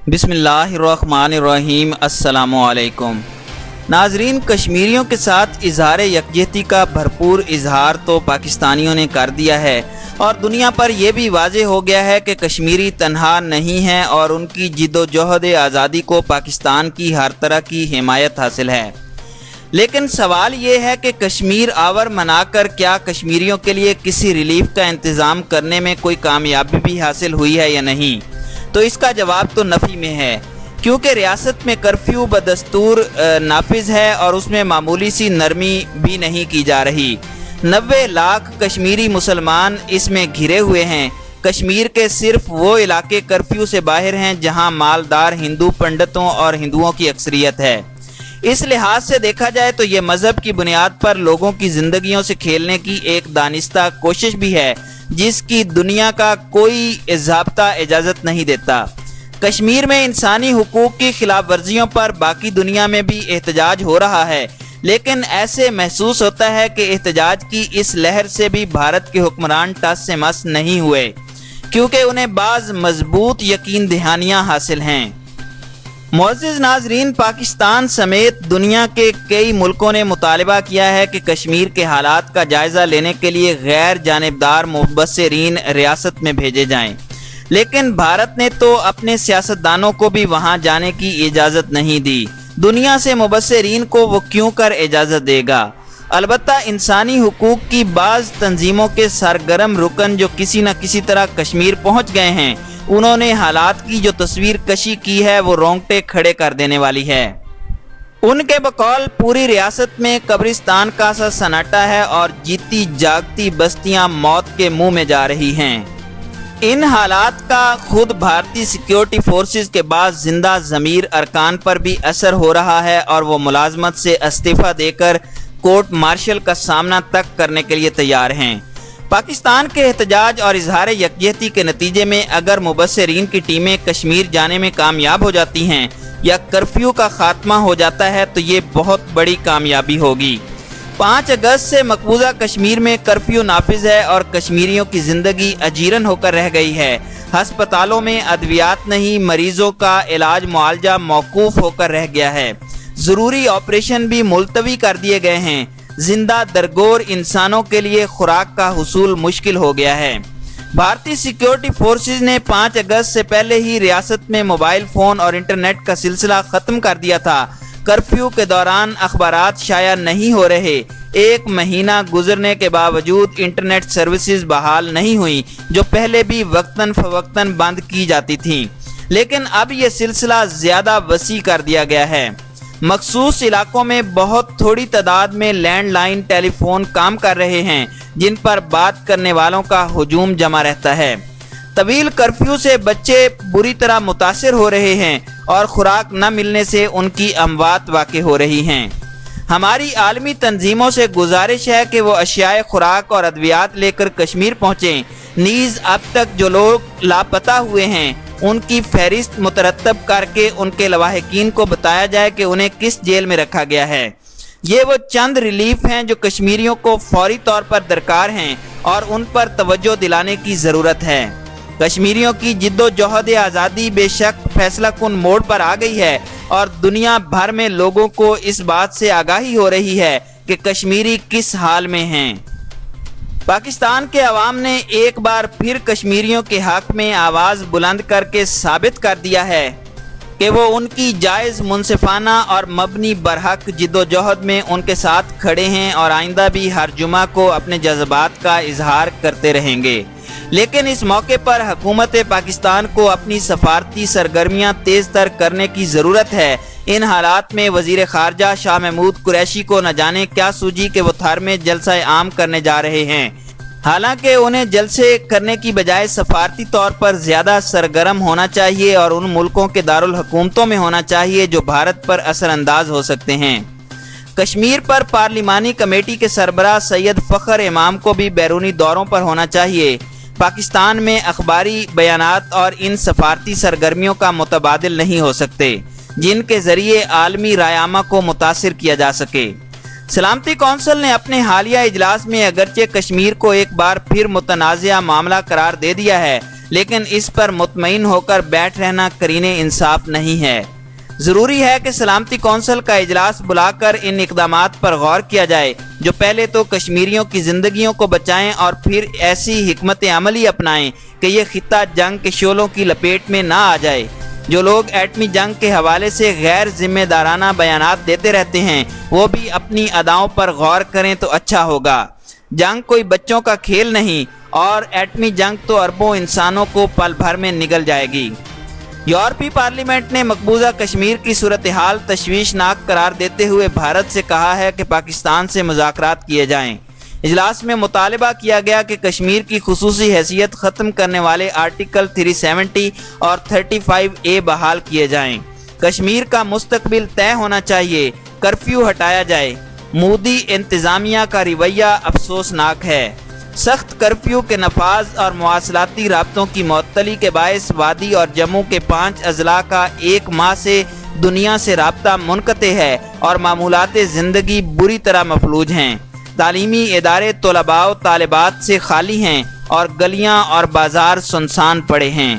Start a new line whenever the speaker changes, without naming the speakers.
بسم اللہ الرحمن الرحیم۔ السلام علیکم ناظرین، کشمیریوں کے ساتھ اظہار یکجہتی کا بھرپور اظہار تو پاکستانیوں نے کر دیا ہے، اور دنیا پر یہ بھی واضح ہو گیا ہے کہ کشمیری تنہا نہیں ہیں اور ان کی جد و جہد آزادی کو پاکستان کی ہر طرح کی حمایت حاصل ہے۔ لیکن سوال یہ ہے کہ کشمیر آور منا کر کیا کشمیریوں کے لیے کسی ریلیف کا انتظام کرنے میں کوئی کامیابی بھی حاصل ہوئی ہے یا نہیں؟ تو اس کا جواب تو نفی میں ہے، کیونکہ ریاست میں کرفیو بدستور نافذ ہے اور اس میں معمولی سی نرمی بھی نہیں کی جا رہی۔ 90 لاکھ کشمیری مسلمان اس میں گھرے ہوئے ہیں۔ کشمیر کے صرف وہ علاقے کرفیو سے باہر ہیں جہاں مالدار ہندو پنڈتوں اور ہندوؤں کی اکثریت ہے۔ اس لحاظ سے دیکھا جائے تو یہ مذہب کی بنیاد پر لوگوں کی زندگیوں سے کھیلنے کی ایک دانستہ کوشش بھی ہے، جس کی دنیا کا کوئی ضابطہ اجازت نہیں دیتا۔ کشمیر میں انسانی حقوق کی خلاف ورزیوں پر باقی دنیا میں بھی احتجاج ہو رہا ہے، لیکن ایسے محسوس ہوتا ہے کہ احتجاج کی اس لہر سے بھی بھارت کے حکمران ٹس سے مس نہیں ہوئے، کیونکہ انہیں بعض مضبوط یقین دہانیاں حاصل ہیں۔ معزز ناظرین، پاکستان سمیت دنیا کے کئی ملکوں نے مطالبہ کیا ہے کہ کشمیر کے حالات کا جائزہ لینے کے لیے غیر جانبدار مبصرین ریاست میں بھیجے جائیں، لیکن بھارت نے تو اپنے سیاستدانوں کو بھی وہاں جانے کی اجازت نہیں دی۔ دنیا سے مبصرین کو وہ کیوں کر اجازت دے گا؟ البتہ انسانی حقوق کی بعض تنظیموں کے سرگرم رکن جو کسی نہ کسی طرح کشمیر پہنچ گئے ہیں، انہوں نے حالات کی جو تصویر کشی کی ہے وہ رونگٹے کھڑے کر دینے والی ہے۔ ان کے بقول پوری ریاست میں قبرستان کا سا سناٹا ہے اور جیتی جاگتی بستیاں موت کے منہ میں جا رہی ہیں۔ ان حالات کا خود بھارتی سیکیورٹی فورسز کے بعض زندہ ضمیر ارکان پر بھی اثر ہو رہا ہے اور وہ ملازمت سے استعفیٰ دے کر کورٹ مارشل کا سامنا تک کرنے کے لیے تیار ہیں۔ پاکستان کے احتجاج اور اظہار یکجہتی کے نتیجے میں اگر مبصرین کی ٹیمیں کشمیر جانے میں کامیاب ہو جاتی ہیں یا کرفیو کا خاتمہ ہو جاتا ہے تو یہ بہت بڑی کامیابی ہوگی۔ 5 اگست سے مقبوضہ کشمیر میں کرفیو نافذ ہے اور کشمیریوں کی زندگی اجیرن ہو کر رہ گئی ہے۔ ہسپتالوں میں ادویات نہیں، مریضوں کا علاج معالجہ موقوف ہو کر رہ گیا ہے۔ ضروری آپریشن بھی ملتوی کر دیے گئے ہیں۔ زندہ درگور انسانوں کے لیے خوراک کا حصول مشکل ہو گیا ہے۔ بھارتی سیکیورٹی فورسز نے 5 اگست سے پہلے ہی ریاست میں موبائل فون اور انٹرنیٹ کا سلسلہ ختم کر دیا تھا۔ کرفیو کے دوران اخبارات شائع نہیں ہو رہے۔ 1 مہینہ گزرنے کے باوجود انٹرنیٹ سروسز بحال نہیں ہوئیں، جو پہلے بھی وقتاً فوقتاً بند کی جاتی تھیں، لیکن اب یہ سلسلہ زیادہ وسیع کر دیا گیا ہے۔ مخصوص علاقوں میں بہت تھوڑی تعداد میں لینڈ لائن ٹیلی فون کام کر رہے ہیں، جن پر بات کرنے والوں کا ہجوم جمع رہتا ہے۔ طویل کرفیو سے بچے بری طرح متاثر ہو رہے ہیں اور خوراک نہ ملنے سے ان کی اموات واقع ہو رہی ہیں۔ ہماری عالمی تنظیموں سے گزارش ہے کہ وہ اشیاء خوراک اور ادویات لے کر کشمیر پہنچیں، نیز اب تک جو لوگ لاپتہ ہوئے ہیں ان کی فہرست مترتب کر کے ان کے لواحقین کو بتایا جائے کہ انہیں کس جیل میں رکھا گیا ہے۔ یہ وہ چند ریلیف ہیں جو کشمیریوں کو فوری طور پر درکار ہیں اور ان پر توجہ دلانے کی ضرورت ہے۔ کشمیریوں کی جد و جہد آزادی بے شک فیصلہ کن موڑ پر آ گئی ہے اور دنیا بھر میں لوگوں کو اس بات سے آگاہی ہو رہی ہے کہ کشمیری کس حال میں ہیں۔ پاکستان کے عوام نے ایک بار پھر کشمیریوں کے حق میں آواز بلند کر کے ثابت کر دیا ہے کہ وہ ان کی جائز، منصفانہ اور مبنی برحق جد و جہد میں ان کے ساتھ کھڑے ہیں اور آئندہ بھی ہر جمعہ کو اپنے جذبات کا اظہار کرتے رہیں گے۔ لیکن اس موقع پر حکومت پاکستان کو اپنی سفارتی سرگرمیاں تیز تر کرنے کی ضرورت ہے۔ ان حالات میں وزیر خارجہ شاہ محمود قریشی کو نہ جانے کیا سوجی کہ وہ تھر میں جلسہ عام کرنے جا رہے ہیں، حالانکہ انہیں جلسے کرنے کی بجائے سفارتی طور پر زیادہ سرگرم ہونا چاہیے اور ان ملکوں کے دارالحکومتوں میں ہونا چاہیے جو بھارت پر اثر انداز ہو سکتے ہیں۔ کشمیر پر پارلیمانی کمیٹی کے سربراہ سید فخر امام کو بھی بیرونی دوروں پر ہونا چاہیے۔ پاکستان میں اخباری بیانات اور ان سفارتی سرگرمیوں کا متبادل نہیں ہو سکتے جن کے ذریعے عالمی رائے عامہ کو متاثر کیا جا سکے۔ سلامتی کونسل نے اپنے حالیہ اجلاس میں اگرچہ کشمیر کو ایک بار پھر متنازعہ معاملہ قرار دے دیا ہے، لیکن اس پر مطمئن ہو کر بیٹھ رہنا قرین انصاف نہیں ہے۔ ضروری ہے کہ سلامتی کونسل کا اجلاس بلا کر ان اقدامات پر غور کیا جائے جو پہلے تو کشمیریوں کی زندگیوں کو بچائیں اور پھر ایسی حکمت عملی اپنائیں کہ یہ خطہ جنگ کے شعلوں کی لپیٹ میں نہ آ جائے۔ جو لوگ ایٹمی جنگ کے حوالے سے غیر ذمہ دارانہ بیانات دیتے رہتے ہیں وہ بھی اپنی اداؤں پر غور کریں تو اچھا ہوگا۔ جنگ کوئی بچوں کا کھیل نہیں اور ایٹمی جنگ تو اربوں انسانوں کو پل بھر میں نگل جائے گی۔ یورپی پارلیمنٹ نے مقبوضہ کشمیر کی صورتحال تشویشناک قرار دیتے ہوئے بھارت سے کہا ہے کہ پاکستان سے مذاکرات کیے جائیں۔ اجلاس میں مطالبہ کیا گیا کہ کشمیر کی خصوصی حیثیت ختم کرنے والے آرٹیکل 370 اور 35A بحال کیے جائیں۔ کشمیر کا مستقبل طے ہونا چاہیے، کرفیو ہٹایا جائے۔ مودی انتظامیہ کا رویہ افسوسناک ہے۔ سخت کرفیو کے نفاذ اور مواصلاتی رابطوں کی معطلی کے باعث وادی اور جموں کے 5 اضلاع کا 1 ماہ سے دنیا سے رابطہ منقطع ہے اور معمولات زندگی بری طرح مفلوج ہیں۔ تعلیمی ادارے طلباء و طالبات سے خالی ہیں اور گلیاں اور بازار سنسان پڑے ہیں۔